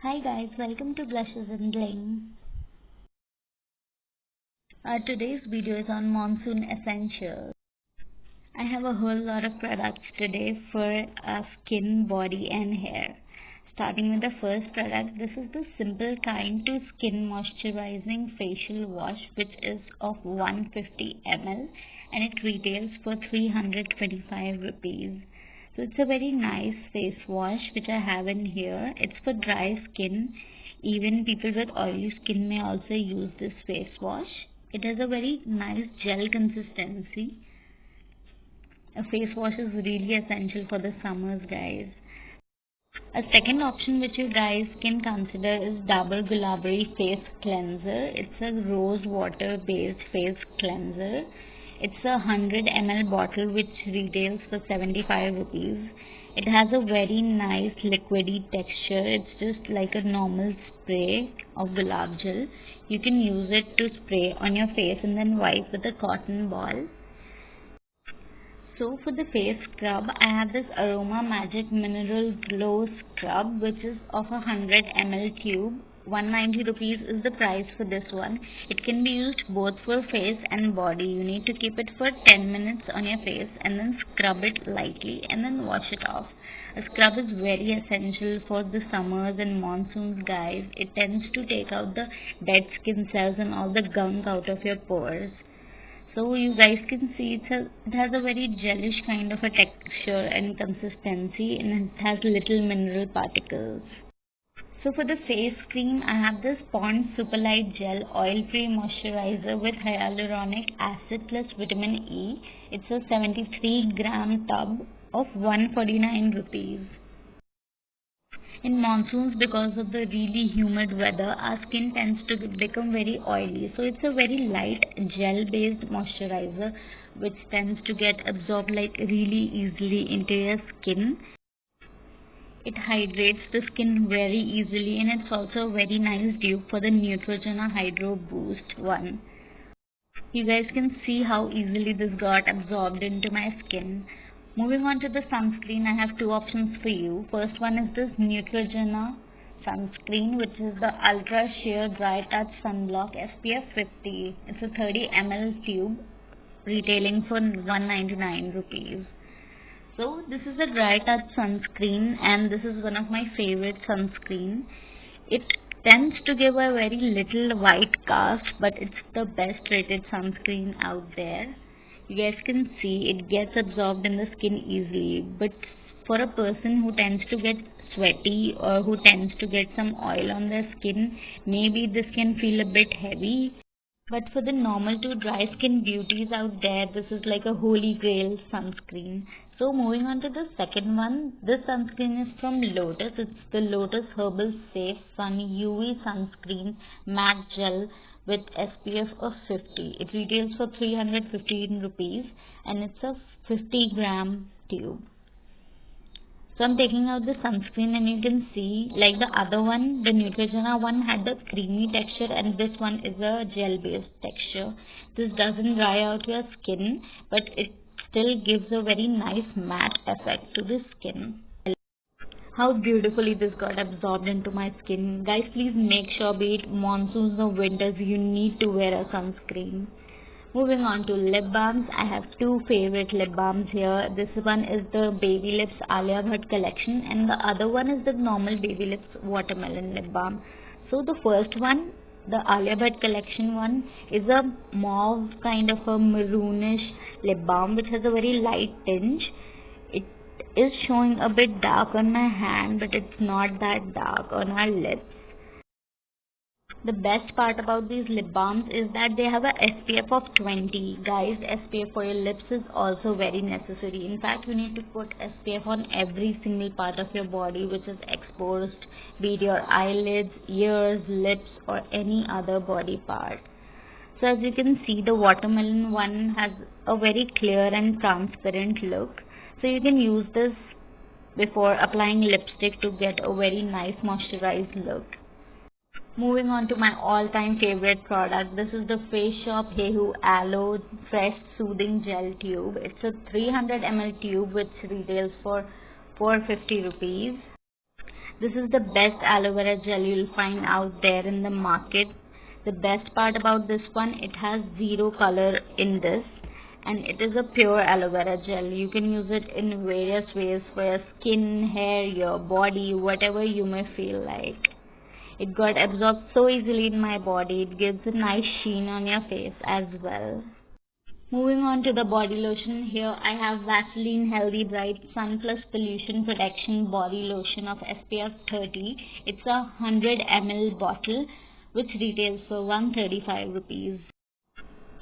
Hi guys, welcome to Blushes and Bling. Today's video is on Monsoon Essentials. I have a whole lot of products today for skin, body and hair. Starting with the first product, this is the Simple Kind to Skin Moisturizing Facial Wash, which is of 150 ml and it retails for 325 rupees. So it's a very nice face wash which I have in here. It's for dry skin. Even people with oily skin may also use this face wash. It has a very nice gel consistency. A face wash is really essential for the summers, guys. A second option which you guys can consider is Dabur Gulabari Face Cleanser. It's a rose water based face cleanser. It's a 100 ml bottle which retails for 75 rupees. It has a very nice liquidy texture. It's just like a normal spray of gulab gel. You can use it to spray on your face and then wipe with a cotton ball. So for the face scrub, I have this Aroma Magic Mineral Glow Scrub which is of a 100 ml tube. 190 rupees is the price for this one. It can be used both for face and body. You need to keep it for 10 minutes on your face and then scrub it lightly and then wash it off. A scrub is very essential for the summers and monsoons, guys. It tends to take out the dead skin cells and all the gunk out of your pores. So you guys can see it has a very gelish kind of a texture and consistency, and it has little mineral particles. So for the face cream, I have this Pond's Superlight Gel Oil Free Moisturizer with Hyaluronic Acid plus Vitamin E. It's a 73 gram tub of 149 rupees. In monsoons, because of the really humid weather, our skin tends to become very oily. So it's a very light gel based moisturizer which tends to get absorbed like really easily into your skin. It hydrates the skin very easily and it's also a very nice dupe for the Neutrogena Hydro Boost one. You guys can see how easily this got absorbed into my skin. Moving on to the sunscreen, I have two options for you. First one is this Neutrogena sunscreen, which is the Ultra Sheer Dry Touch Sunblock SPF 50. It's a 30 ml tube retailing for 199 rupees. So this is a dry touch sunscreen and this is one of my favorite sunscreen. It tends to give a very little white cast, but it's the best rated sunscreen out there. You guys can see it gets absorbed in the skin easily, but for a person who tends to get sweaty or who tends to get some oil on their skin, maybe this can feel a bit heavy. But for the normal to dry skin beauties out there, this is like a holy grail sunscreen. So moving on to the second one, this sunscreen is from Lotus. It's the Lotus Herbal Safe Sun UV Sunscreen Matte Gel with SPF of 50. It retails for 315 rupees and it's a 50 gram tube. So I'm taking out the sunscreen and you can see like the other one, the Neutrogena one had the creamy texture and this one is a gel based texture. This doesn't dry out your skin but it still gives a very nice matte effect to the skin. How beautifully this got absorbed into my skin. Guys, please make sure be it monsoons or winters you need to wear a sunscreen. Moving on to lip balms, I have two favorite lip balms here. This one is the Baby Lips Alia Bhatt collection and the other one is the normal Baby Lips Watermelon lip balm. So the first one, the Alia Bhatt collection one, is a mauve kind of a maroonish lip balm which has a very light tinge. It is showing a bit dark on my hand, but it's not that dark on our lips. The best part about these lip balms is that they have a SPF of 20. Guys, SPF for your lips is also very necessary. In fact, you need to put SPF on every single part of your body which is exposed, be it your eyelids, ears, lips or any other body part. So as you can see, the watermelon one has a very clear and transparent look. So you can use this before applying lipstick to get a very nice moisturized look. Moving on to my all-time favorite product, this is the Face Shop Hehu Aloe Fresh Soothing Gel Tube. It's a 300 ml tube which retails for 450 rupees. This is the best aloe vera gel you'll find out there in the market. The best part about this one, it has zero color in this, and it is a pure aloe vera gel. You can use it in various ways for your skin, hair, your body, whatever you may feel like. It got absorbed so easily in my body. It gives a nice sheen on your face as well. Moving on to the body lotion, here I have Vaseline Healthy Bright Sun Plus Pollution Protection Body Lotion of SPF 30. It's a 100 ml bottle which retails for 135 rupees.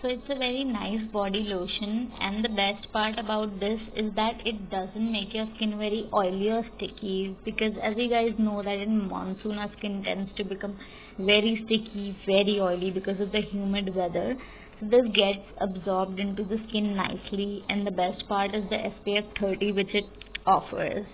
So it's a very nice body lotion, and the best part about this is that it doesn't make your skin very oily or sticky, because as you guys know that in monsoon our skin tends to become very sticky, very oily because of the humid weather. So this gets absorbed into the skin nicely, and the best part is the SPF 30 which it offers.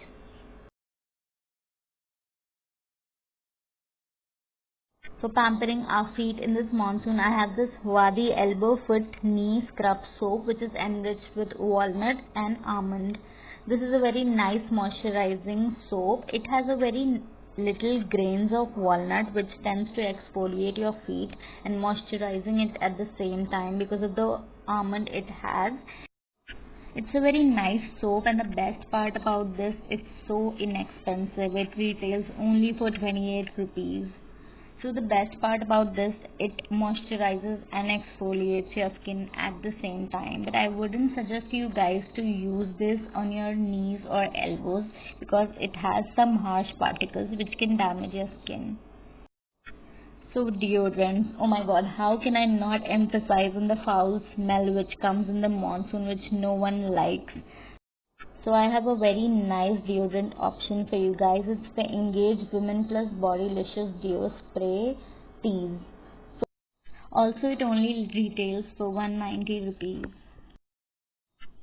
For pampering our feet in this monsoon, I have this Wadi Elbow Foot Knee Scrub Soap which is enriched with walnut and almond. This is a very nice moisturizing soap. It has a very little grains of walnut which tends to exfoliate your feet and moisturizing it at the same time because of the almond it has. It's a very nice soap, and the best part about this, it's so inexpensive. It retails only for 28 rupees. So the best part about this, it moisturizes and exfoliates your skin at the same time. But I wouldn't suggest you guys to use this on your knees or elbows because it has some harsh particles which can damage your skin. So deodorants, oh my god, how can I not emphasize on the foul smell which comes in the monsoon which no one likes. So I have a very nice deodorant option for you guys. It's the Engage Women Plus Bodylicious Deo Spray Tease. Also it only retails for 190 rupees.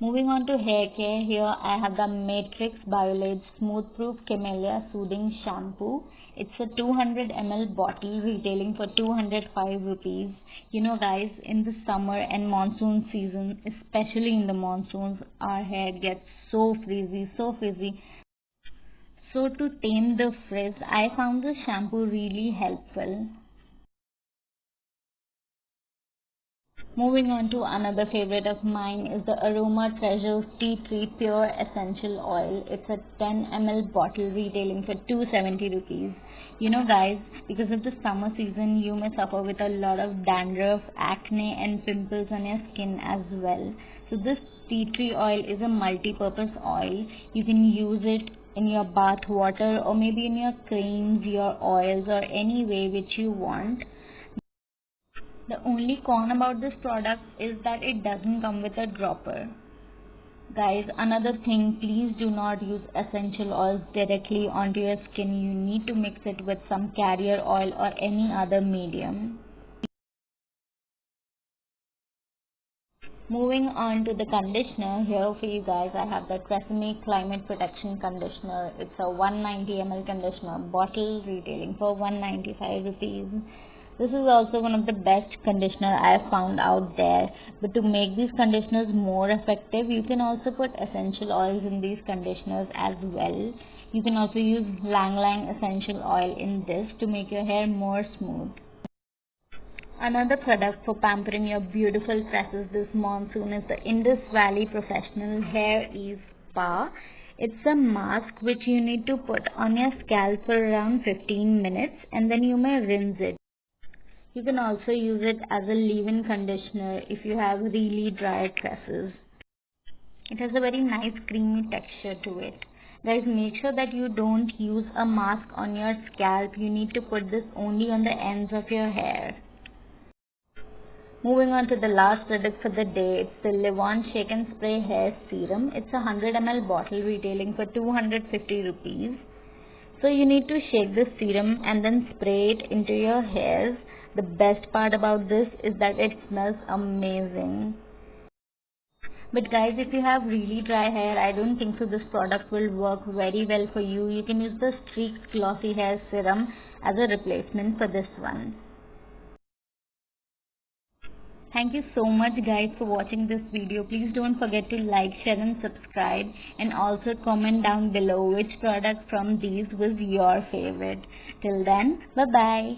Moving on to hair care, here I have the Matrix Biolage Smooth Proof Camellia Soothing Shampoo. It's a 200 ml bottle retailing for 205 rupees. You know guys, in the summer and monsoon season, especially in the monsoons, our hair gets so frizzy, so frizzy. So to tame the frizz, I found this shampoo really helpful. Moving on to another favorite of mine is the Aroma Treasures Tea Tree Pure Essential Oil. It's a 10 ml bottle retailing for 270 rupees. You know guys, because of the summer season, you may suffer with a lot of dandruff, acne and pimples on your skin as well. So this tea tree oil is a multi-purpose oil. You can use it in your bath water or maybe in your creams, your oils or any way which you want. The only con about this product is that it doesn't come with a dropper. Guys, another thing, please do not use essential oils directly onto your skin. You need to mix it with some carrier oil or any other medium. Moving on to the conditioner, here for you guys I have the Tresemme Climate Protection Conditioner. It's a 190 ml conditioner bottle retailing for 195 rupees. This is also one of the best conditioner I have found out there. But to make these conditioners more effective, you can also put essential oils in these conditioners as well. You can also use Lang Lang essential oil in this to make your hair more smooth. Another product for pampering your beautiful tresses this monsoon is the Indus Valley Professional Hair Ease Spa. It's a mask which you need to put on your scalp for around 15 minutes and then you may rinse it. You can also use it as a leave-in conditioner if you have really dry tresses. It has a very nice creamy texture to it. Guys, make sure that you don't use a mask on your scalp. You need to put this only on the ends of your hair. Moving on to the last product for the day, it's the Livon Shake and Spray Hair Serum. It's a 100 ml bottle retailing for 250 rupees. So you need to shake the serum and then spray it into your hairs. The best part about this is that it smells amazing. But guys, if you have really dry hair, I don't think so this product will work very well for you. You can use the Streaks Glossy Hair Serum as a replacement for this one. Thank you so much guys for watching this video. Please don't forget to like, share and subscribe, and also comment down below which product from these was your favorite. Till then, bye bye.